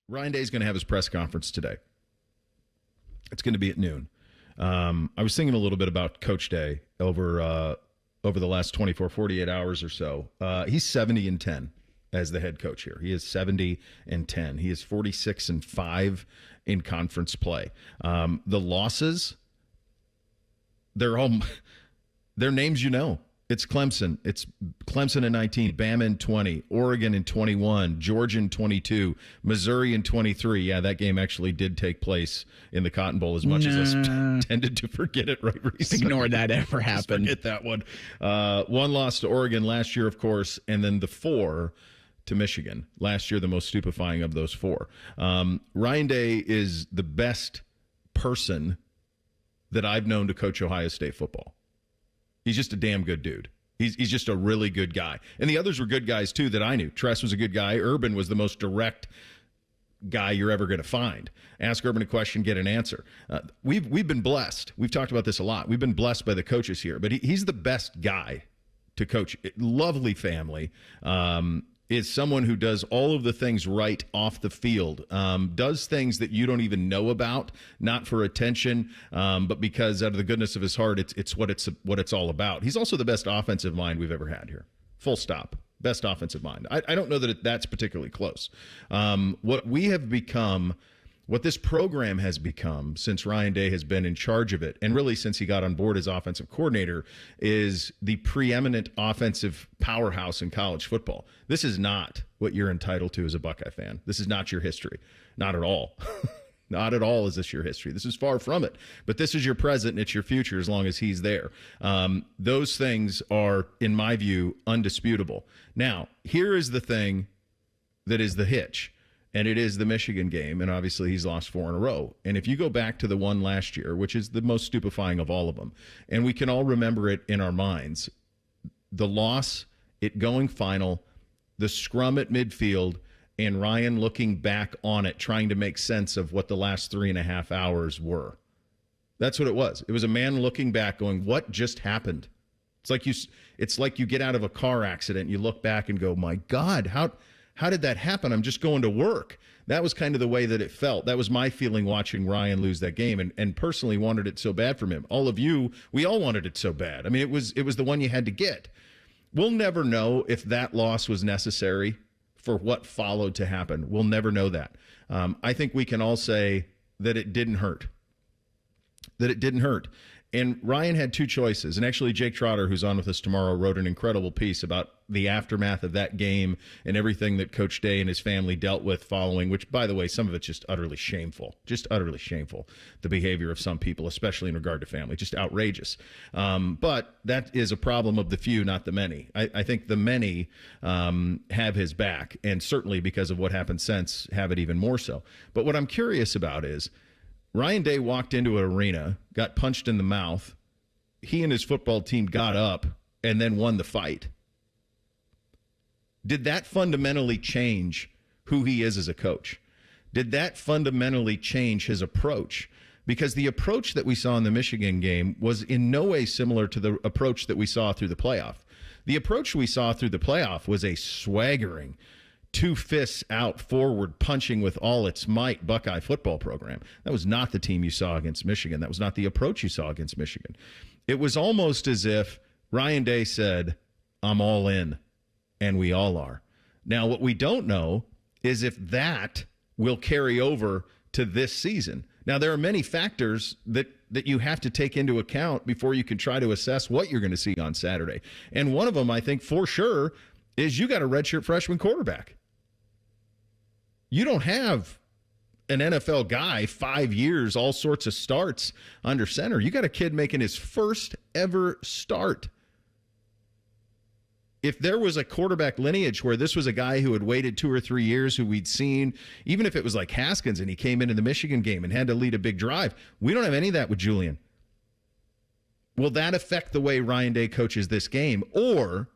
Ryan Day is going to have his press conference today. It's going to be at noon. I was thinking a little bit about Coach Day over the last 24, 48 hours or so. He's 70-10 as the head coach here. He is 70-10. He is 46-5 in conference play. The losses, they're names you know. It's Clemson. It's Clemson in 19, Bama in 20, Oregon in 21, Georgia in 22, Missouri in 23. Yeah, that game actually did take place in the Cotton Bowl as much as I tended to forget it right recently. Ignore that ever happened. Forget that one. One loss to Oregon last year, of course, and then the 4 to Michigan. Last year, the most stupefying of those 4. Ryan Day is the best person that I've known to coach Ohio State football. He's just a damn good dude. He's just a really good guy. And the others were good guys, too, that I knew. Tress was a good guy. Urban was the most direct guy you're ever going to find. Ask Urban a question, get an answer. We've been blessed. We've talked about this a lot. We've been blessed by the coaches here. But he's the best guy to coach. Lovely family. Is someone who does all of the things right off the field, does things that you don't even know about, not for attention, but because out of the goodness of his heart, it's what it's all about. He's also the best offensive mind we've ever had here. Full stop. Best offensive mind. I don't know that that's particularly close. What we have become, what this program has become since Ryan Day has been in charge of it, and really since he got on board as offensive coordinator, is the preeminent offensive powerhouse in college football. This is not what you're entitled to as a Buckeye fan. This is not your history. Not at all. Not at all is this your history. This is far from it. But this is your present and it's your future as long as he's there. Those things are, in my view, undisputable. Now, here is the thing that is the hitch. And it is the Michigan game, and obviously he's lost 4 in a row. And if you go back to the one last year, which is the most stupefying of all of them, and we can all remember it in our minds, the loss, it going final, the scrum at midfield, and Ryan looking back on it, trying to make sense of what the last 3.5 hours were. That's what it was. It was a man looking back going, what just happened? It's like you get out of a car accident, and you look back and go, my God, how did that happen? I'm just going to work. That was kind of the way that it felt. That was my feeling watching Ryan lose that game, and personally wanted it so bad from him. All of you, we all wanted it so bad. I mean, it was the one you had to get. We'll never know if that loss was necessary for what followed to happen. We'll never know that. I think we can all say that it didn't hurt. That it didn't hurt. And Ryan had 2 choices. And actually, Jake Trotter, who's on with us tomorrow, wrote an incredible piece about the aftermath of that game and everything that Coach Day and his family dealt with following, which, by the way, some of it's just utterly shameful. Just utterly shameful, the behavior of some people, especially in regard to family. Just outrageous. But that is a problem of the few, not the many. I think the many have his back, and certainly because of what happened since, have it even more so. But what I'm curious about is, Ryan Day walked into an arena, got punched in the mouth. He and his football team got up and then won the fight. Did that fundamentally change who he is as a coach? Did that fundamentally change his approach? Because the approach that we saw in the Michigan game was in no way similar to the approach that we saw through the playoff. The approach we saw through the playoff was a swaggering, 2 fists out forward, punching with all its might Buckeye football program. That was not the team you saw against Michigan. That was not the approach you saw against Michigan. It was almost as if Ryan Day said, I'm all in, and we all are. Now, what we don't know is if that will carry over to this season. Now, there are many factors that you have to take into account before you can try to assess what you're going to see on Saturday. And one of them, I think, for sure, is you got a redshirt freshman quarterback. You don't have an NFL guy, 5 years, all sorts of starts under center. You got a kid making his first ever start. If there was a quarterback lineage where this was a guy who had waited 2 or 3 years, who we'd seen, even if it was like Haskins and he came into the Michigan game and had to lead a big drive, we don't have any of that with Julian. Will that affect the way Ryan Day coaches this game? Or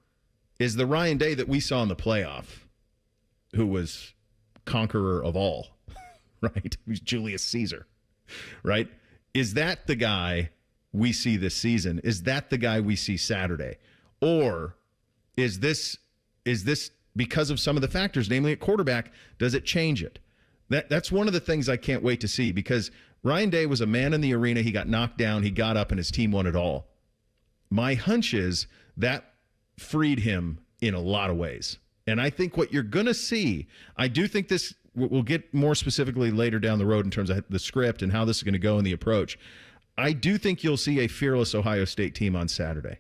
is the Ryan Day that we saw in the playoff, who was conqueror of all, right? Who's Julius Caesar, right? Is that the guy we see this season? Is that the guy we see Saturday? Or is this because of some of the factors, namely at quarterback, does it change it? That's one of the things I can't wait to see, because Ryan Day was a man in the arena. He got knocked down. He got up, and his team won it all. My hunch is that freed him in a lot of ways. And I think what you're going to see, I do think this, we'll get more specifically later down the road in terms of the script and how this is going to go and the approach. I do think you'll see a fearless Ohio State team on Saturday.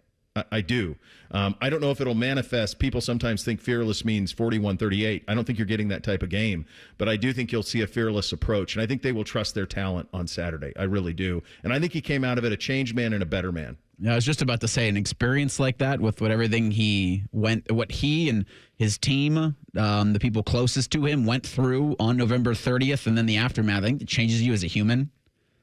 I do. I don't know if it'll manifest. People sometimes think fearless means 41-38. I don't think you're getting that type of game, but I do think you'll see a fearless approach, and I think they will trust their talent on Saturday. I really do. And I think he came out of it a changed man and a better man. Yeah, I was just about to say, an experience like that with what he and his team, the people closest to him, went through on November 30th, and then the aftermath, I think it changes you as a human.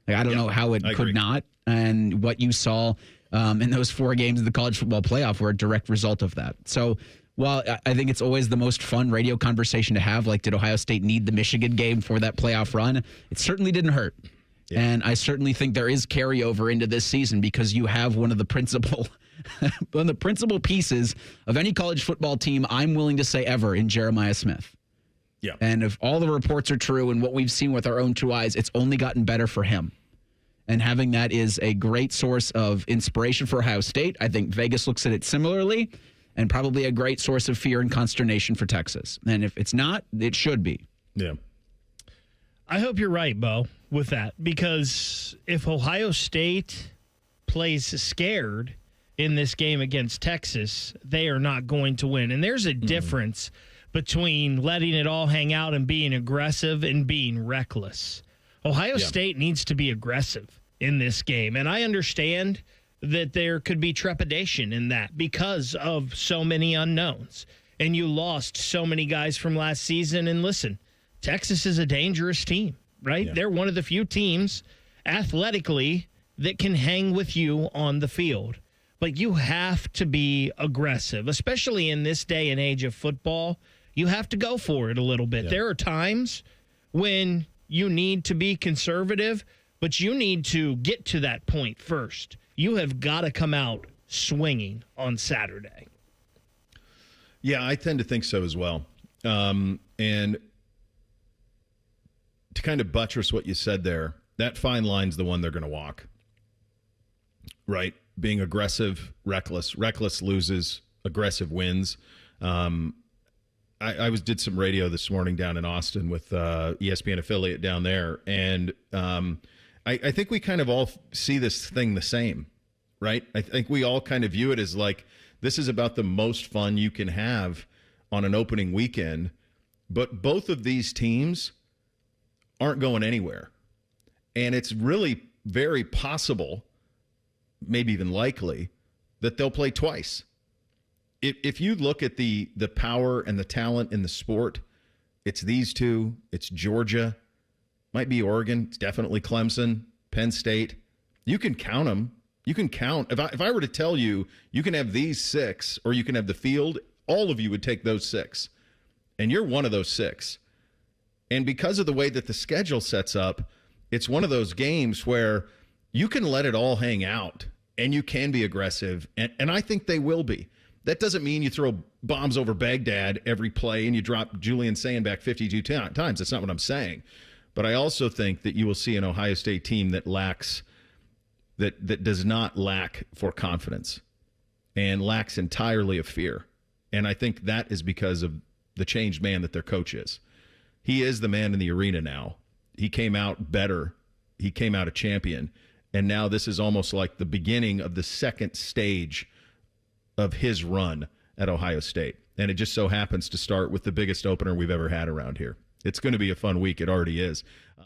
Like, I don't know how it could not. And what you saw in those 4 games of the college football playoff were a direct result of that. So while I think it's always the most fun radio conversation to have, like, did Ohio State need the Michigan game for that playoff run? It certainly didn't hurt. Yeah. And I certainly think there is carryover into this season, because you have one of the principal pieces of any college football team, I'm willing to say ever, in Jeremiah Smith. Yeah. And if all the reports are true and what we've seen with our own 2 eyes, it's only gotten better for him. And having that is a great source of inspiration for Ohio State. I think Vegas looks at it similarly, and probably a great source of fear and consternation for Texas. And if it's not, it should be. Yeah. I hope you're right, Beau, with that, because if Ohio State plays scared in this game against Texas, they are not going to win. And there's a difference between letting it all hang out and being aggressive and being reckless. Ohio State needs to be aggressive in this game, and I understand that there could be trepidation in that because of so many unknowns, and you lost so many guys from last season. And listen, Texas is a dangerous team, right? Yeah. They're one of the few teams athletically that can hang with you on the field. But you have to be aggressive, especially in this day and age of football. You have to go for it a little bit. Yeah. There are times when you need to be conservative, but you need to get to that point first. You have got to come out swinging on Saturday. Yeah, I tend to think so as well. And to kind of buttress what you said there, that fine line's the one they're going to walk. Right? Being aggressive, reckless. Reckless loses, aggressive wins. I did some radio this morning down in Austin with ESPN affiliate down there, and I think we kind of all see this thing the same, right? I think we all kind of view it as like, this is about the most fun you can have on an opening weekend, but both of these teams aren't going anywhere. And it's really very possible, maybe even likely, that they'll play twice. If you look at the power and the talent in the sport, it's these two, it's Georgia, might be Oregon, it's definitely Clemson, Penn State. You can count them. You can count. If I were to tell you, you can have these 6 or you can have the field, all of you would take those 6. And you're one of those 6. And because of the way that the schedule sets up, it's one of those games where you can let it all hang out and you can be aggressive. And I think they will be. That doesn't mean you throw bombs over Baghdad every play and you drop Julian Sayin back 52 times. That's not what I'm saying. But I also think that you will see an Ohio State team that does not lack for confidence and lacks entirely of fear. And I think that is because of the changed man that their coach is. He is the man in the arena now. He came out better. He came out a champion. And now this is almost like the beginning of the second stage of his run at Ohio State. And it just so happens to start with the biggest opener we've ever had around here. It's going to be a fun week. It already is.